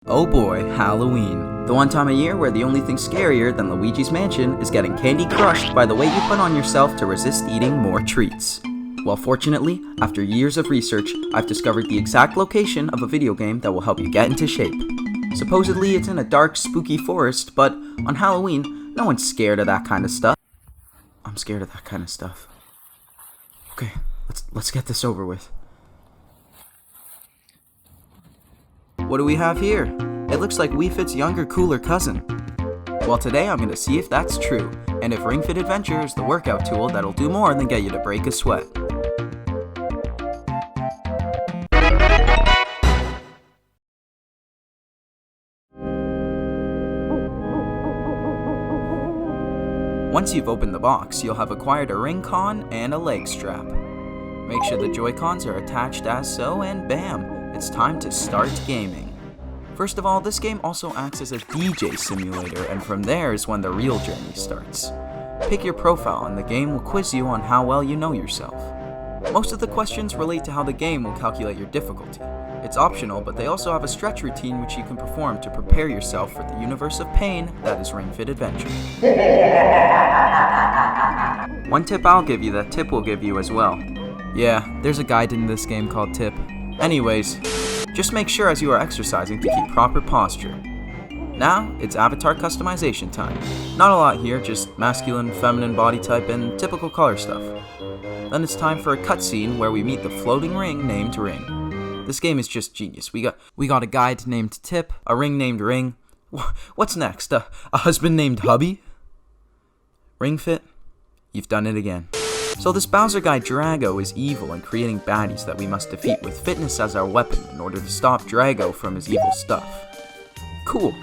Oh boy, Halloween. The one time a year where the only thing scarier than Luigi's Mansion is getting candy crushed by the weight you put on yourself to resist eating more treats. Well, fortunately, after years of research, I've discovered the exact location of a video game that will help you get into shape. Supposedly, it's in a dark, spooky forest, but on Halloween, no one's scared of that kind of stuff. I'm scared of that kind of stuff. Okay, let's get this over with. What do we have here? It looks like Wii Fit's younger, cooler cousin. Well, today I'm going to see if that's true, and if Ring Fit Adventure is the workout tool that'll do more than get you to break a sweat. Once you've opened the box, you'll have acquired a ring con and a leg strap. Make sure the Joy-Cons are attached as so, and bam! It's time to start gaming. First of all, this game also acts as a DJ simulator, and from there is when the real journey starts. Pick your profile and the game will quiz you on how well you know yourself. Most of the questions relate to how the game will calculate your difficulty. It's optional, but they also have a stretch routine which you can perform to prepare yourself for the universe of pain that is Ring Fit Adventure. One tip I'll give you that Tip will give you as well. Yeah, there's a guide in this game called Tip. Anyways, just make sure as you are exercising to keep proper posture. Now, it's avatar customization time. Not a lot here, just masculine, feminine body type, and typical color stuff. Then it's time for a cutscene where we meet the floating ring named Ring. This game is just genius. We got a guide named Tip, a ring named Ring. What's next? A husband named Hubby? Ring Fit? You've done it again. So this Bowser guy Drago is evil and creating baddies that we must defeat with fitness as our weapon in order to stop Drago from his evil stuff. Cool.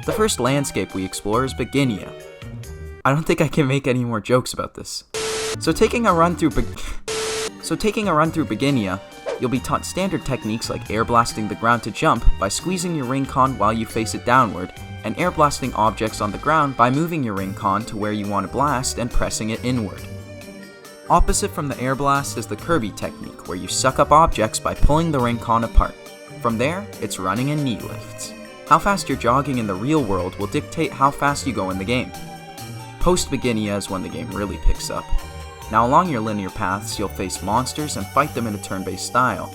The first landscape we explore is Beginia. I don't think I can make any more jokes about this. So taking a run through Beginia, you'll be taught standard techniques like air blasting the ground to jump by squeezing your ring con while you face it downward, and air blasting objects on the ground by moving your ring con to where you want to blast and pressing it inward. Opposite from the air blast is the Kirby technique, where you suck up objects by pulling the ring con apart. From there, it's running and knee lifts. How fast you're jogging in the real world will dictate how fast you go in the game. Post-Beginia is when the game really picks up. Now along your linear paths, you'll face monsters and fight them in a turn-based style.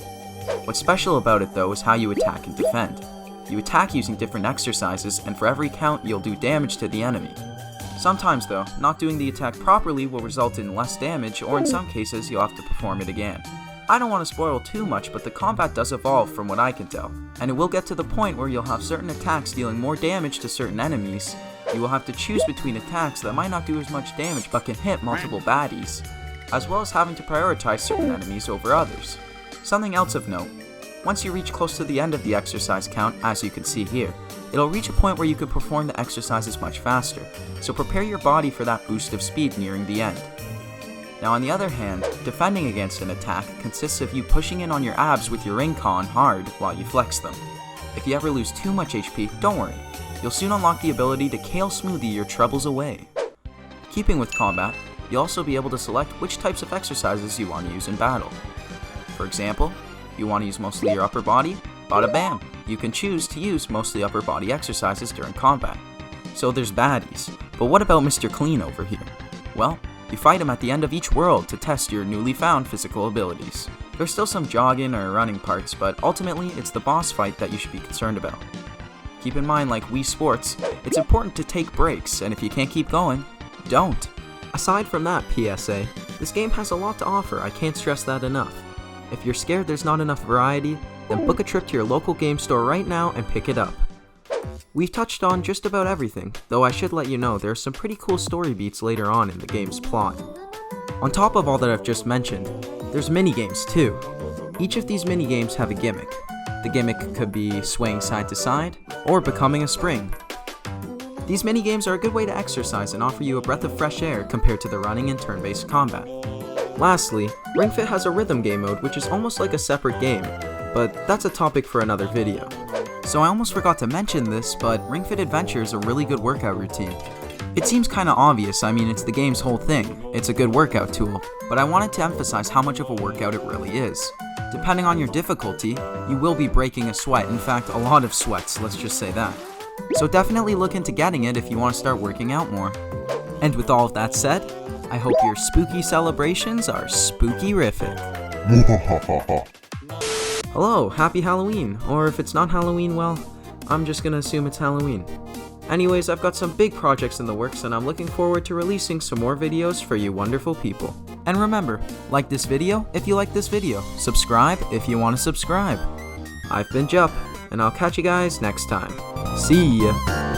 What's special about it though is how you attack and defend. You attack using different exercises, and for every count you'll do damage to the enemy. Sometimes though, not doing the attack properly will result in less damage, or in some cases you'll have to perform it again. I don't want to spoil too much, but the combat does evolve from what I can tell, and it will get to the point where you'll have certain attacks dealing more damage to certain enemies. You will have to choose between attacks that might not do as much damage but can hit multiple baddies, as well as having to prioritize certain enemies over others. Something else of note, once you reach close to the end of the exercise count, as you can see here, it'll reach a point where you can perform the exercises much faster, so prepare your body for that boost of speed nearing the end. Now on the other hand, defending against an attack consists of you pushing in on your abs with your ring con hard while you flex them. If you ever lose too much HP, don't worry, you'll soon unlock the ability to kale smoothie your troubles away. Keeping with combat, you'll also be able to select which types of exercises you want to use in battle. For example, you want to use mostly your upper body? Bada bam! You can choose to use mostly upper body exercises during combat. So there's baddies, but what about Mr. Clean over here? Well, you fight him at the end of each world to test your newly found physical abilities. There's still some jogging or running parts, but ultimately it's the boss fight that you should be concerned about. Keep in mind, like Wii Sports, it's important to take breaks, and if you can't keep going, don't. Aside from that PSA, this game has a lot to offer, I can't stress that enough. If you're scared there's not enough variety, then book a trip to your local game store right now and pick it up. We've touched on just about everything, though I should let you know there are some pretty cool story beats later on in the game's plot. On top of all that I've just mentioned, there's minigames too. Each of these minigames have a gimmick. The gimmick could be swaying side to side, or becoming a spring. These minigames are a good way to exercise and offer you a breath of fresh air compared to the running and turn-based combat. Lastly, Ring Fit has a rhythm game mode which is almost like a separate game, but that's a topic for another video. So I almost forgot to mention this, but Ring Fit Adventure is a really good workout routine. It seems kinda obvious, I mean it's the game's whole thing, it's a good workout tool, but I wanted to emphasize how much of a workout it really is. Depending on your difficulty, you will be breaking a sweat, in fact a lot of sweats, let's just say that. So definitely look into getting it if you want to start working out more. And with all of that said, I hope your spooky celebrations are spooky-rific. Hello, happy Halloween, or if it's not Halloween, well, I'm just gonna assume it's Halloween. Anyways, I've got some big projects in the works and I'm looking forward to releasing some more videos for you wonderful people. And remember, like this video if you like this video, subscribe if you want to subscribe. I've been Jup, and I'll catch you guys next time. See ya!